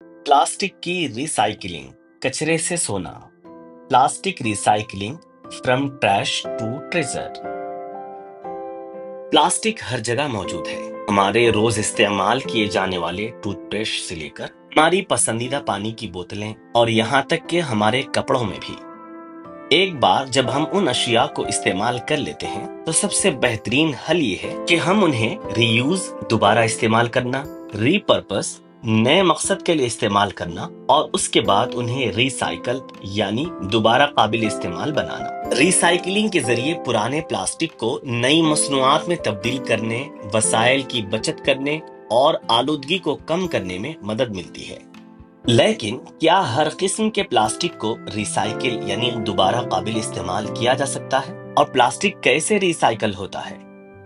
Plastic की recycling, कचरे से सोना। Plastic recycling from trash to treasure. Plastic हर जगह मौजूद है, हमारे रोज इस्तेमाल किए जाने वाले टूथब्रश से लेकर हमारी पसंदीदा पानी की बोतलें और यहाँ तक कि हमारे कपड़ों में भी। एक बार जब हम उन अशिया को इस्तेमाल कर लेते हैं तो सबसे बेहतरीन हल ये है कि हम उन्हें रीयूज, दोबारा इस्तेमाल करना, रीपर्पस, नए मकसद के लिए इस्तेमाल करना और उसके बाद उन्हें रिसाइकल यानी दोबारा काबिल इस्तेमाल बनाना। रिसाइकलिंग के जरिए पुराने प्लास्टिक को नई मसनूआत में तब्दील करने, वसाइल की बचत करने और आलूदगी को कम करने में मदद मिलती है। लेकिन क्या हर किस्म के प्लास्टिक को रिसाइकिल यानी दोबारा काबिल इस्तेमाल किया जा सकता है? और प्लास्टिक कैसे रिसाइकल होता है?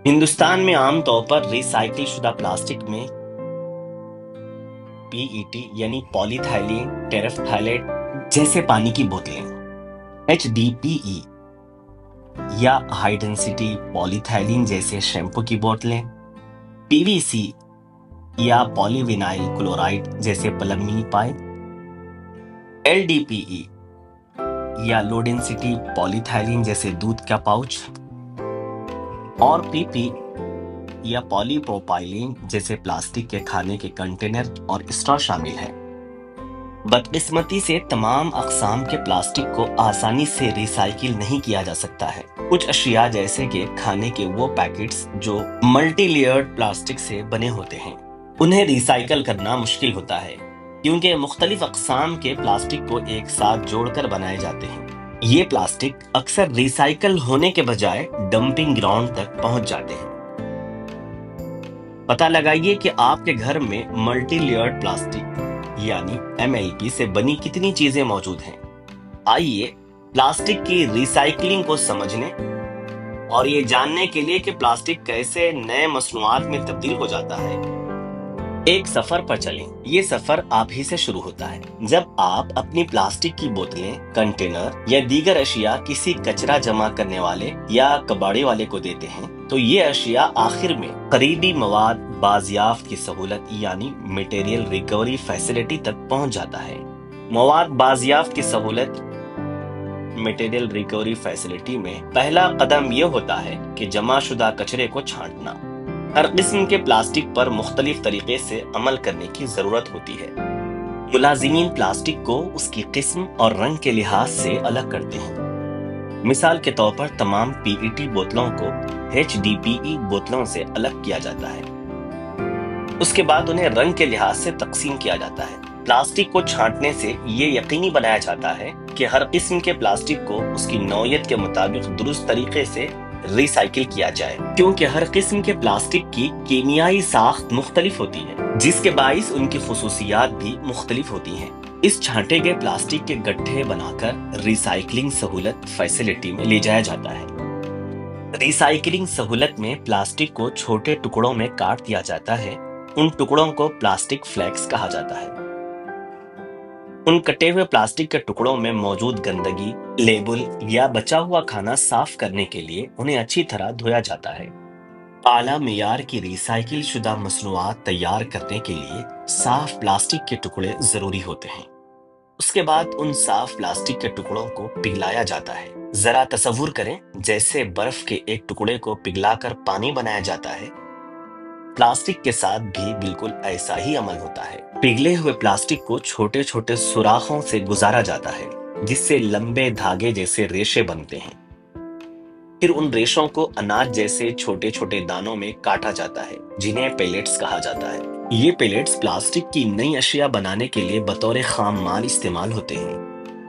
हिंदुस्तान में आमतौर पर रिसाइकिल शुदा प्लास्टिक में पीईटी यानी पॉलीथाइलीन टेरेफ्थाइलेट जैसे पानी की बोतलें, एचडीपीई या हाई डेंसिटी पॉलीथाइलीन जैसे शैम्पू की बोतलें, पीवीसी या पॉलीविनाइल क्लोराइड जैसे प्लम्बी पाइप, एलडीपीई या लो डेंसिटी पॉलीथाइलीन जैसे दूध का पाउच और पीपी या पॉलीप्रोपाइलीन जैसे प्लास्टिक के खाने के कंटेनर और स्ट्रॉ शामिल है। बदकिस्मती से तमाम अक़साम के प्लास्टिक को आसानी से रिसाइकिल नहीं किया जा सकता है। कुछ अशिया जैसे कि खाने के वो पैकेट्स जो मल्टी लेयर्ड प्लास्टिक से बने होते हैं, उन्हें रिसाइकल करना मुश्किल होता है क्योंकि मुख्तलिफ अक़साम के प्लास्टिक को एक साथ जोड़कर बनाए जाते हैं। ये प्लास्टिक अक्सर रिसाइकल होने के बजाय डंपिंग ग्राउंड तक पहुंच जाते हैं। पता लगाइए कि आपके घर में मल्टी लेयर्ड प्लास्टिक यानी एमएलपी से बनी कितनी चीजें मौजूद हैं। आइए प्लास्टिक की रिसाइकलिंग को समझने और ये जानने के लिए कि प्लास्टिक कैसे नए मसनूआत में तब्दील हो जाता है, एक सफर पर चलें। ये सफर आप ही से शुरू होता है। जब आप अपनी प्लास्टिक की बोतलें, कंटेनर या दीगर अशिया किसी कचरा जमा करने वाले या कबाड़े वाले को देते हैं तो ये अशिया आखिर में करीबी मवाद बाजियाफ्त की सहूलत यानी मटेरियल रिकवरी फैसिलिटी तक पहुंच जाता है। मवाद बाजियाफ्त की सहूलत मटेरियल रिकवरी फैसिलिटी में पहला कदम यह होता है कि जमा शुदा कचरे को छांटना। हर किस्म के प्लास्टिक पर मुख्तलिफ तरीके से अमल करने की जरूरत होती है। मुलाजिमीन प्लास्टिक को उसकी किस्म और रंग के लिहाज से अलग करते हैं। मिसाल के तौर पर तमाम पीईटी बोतलों को एचडीपीई बोतलों से अलग किया जाता है। उसके बाद उन्हें रंग के लिहाज से तकसीम किया जाता है। प्लास्टिक को छांटने से ये यकीनी बनाया जाता है कि हर किस्म के प्लास्टिक को उसकी नौयत के मुताबिक दुरुस्त तरीके से रिसाइकिल किया जाए, क्योंकि हर किस्म के प्लास्टिक की कीमियाई साख्त मुख्तलिफ होती है, जिसके बाइस उनकी खुसूसियात भी मुख्तलिफ होती हैं। इस छांटे गए प्लास्टिक के गट्ठे बनाकर रिसाइकलिंग सहूलत फैसिलिटी में ले जाया जाता है। रिसाइकलिंग सहूलत में प्लास्टिक को छोटे टुकड़ों में काट दिया जाता है। उन टुकड़ों को प्लास्टिक फ्लैक्स कहा जाता है। उन कटे हुए प्लास्टिक के टुकड़ों में मौजूद गंदगी, लेबल या बचा हुआ खाना साफ करने के लिए उन्हें अच्छी तरह धोया जाता है। आला मियार की रिसाइकिल शुदा मसनूआत तैयार करने के लिए साफ प्लास्टिक के टुकड़े जरूरी होते हैं। उसके बाद उन साफ प्लास्टिक के टुकड़ों को पिघलाया जाता है। जरा तसव्वुर करें जैसे बर्फ के एक टुकड़े को पिघलाकर पानी बनाया जाता है। प्लास्टिक के साथ भी बिल्कुल ऐसा ही अमल होता है। पिघले हुए प्लास्टिक को छोटे छोटे सुराखों से गुजारा जाता है, जिससे लंबे धागे जैसे रेशे बनते हैं। फिर उन रेशों को अनाज जैसे छोटे छोटे दानों में काटा जाता है, जिन्हें पेलेट्स कहा जाता है। ये पेलेट्स प्लास्टिक की नई अशिया बनाने के लिए बतौर खाम माल इस्तेमाल होते हैं।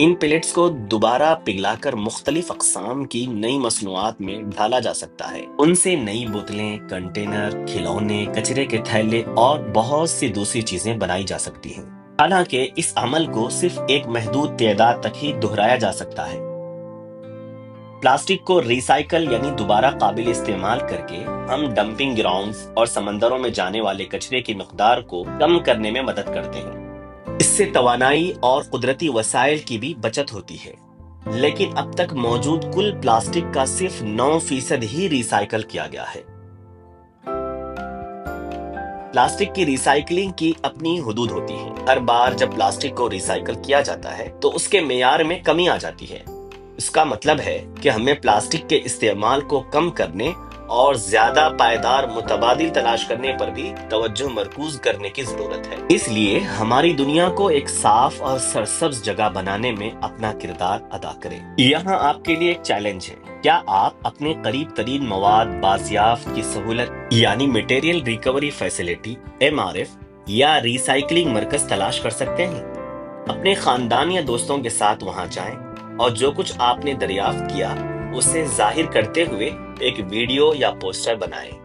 इन पेलेट्स को दोबारा पिघलाकर मुख्तलिफ अक़साम की नई मसनूआत में ढाला जा सकता है। उनसे नई बोतलें, कंटेनर, खिलौने, कचरे के थैले और बहुत सी दूसरी चीजें बनाई जा सकती हैं। हालांकि इस अमल को सिर्फ एक महदूद तादाद तक ही दोहराया जा सकता है। प्लास्टिक को रिसाइकल यानी दोबारा काबिल इस्तेमाल करके हम डंपिंग ग्राउंड्स और समंदरों में जाने वाले कचरे की मिकदार को कम करने में मदद करते हैं। इससे तवानाई और कुदरती वसाइल की भी बचत होती है। लेकिन अब तक मौजूद कुल प्लास्टिक का सिर्फ 9% ही रिसाइकल किया गया है। प्लास्टिक की रिसाइकलिंग की अपनी हुदूद होती है। हर बार जब प्लास्टिक को रिसाइकल किया जाता है तो उसके मेयार में कमी आ जाती है। इसका मतलब है कि हमें प्लास्टिक के इस्तेमाल को कम करने और ज्यादा पायदार मुतबादिल तलाश करने पर भी तवज्जो मरकूज करने की जरूरत है। इसलिए हमारी दुनिया को एक साफ और सरसब्ज जगह बनाने में अपना किरदार अदा करें। यहाँ आपके लिए एक चैलेंज है। क्या आप अपने करीब तरीन मवाद बाजियाफ्त की सहूलत यानी मटेरियल रिकवरी फैसिलिटी MRF या रिसाइकलिंग मरकज तलाश कर सकते हैं? अपने खानदान या दोस्तों के साथ वहां जाएं और जो कुछ आपने दरियाफ्त किया उसे जाहिर करते हुए एक वीडियो या पोस्टर बनाएं।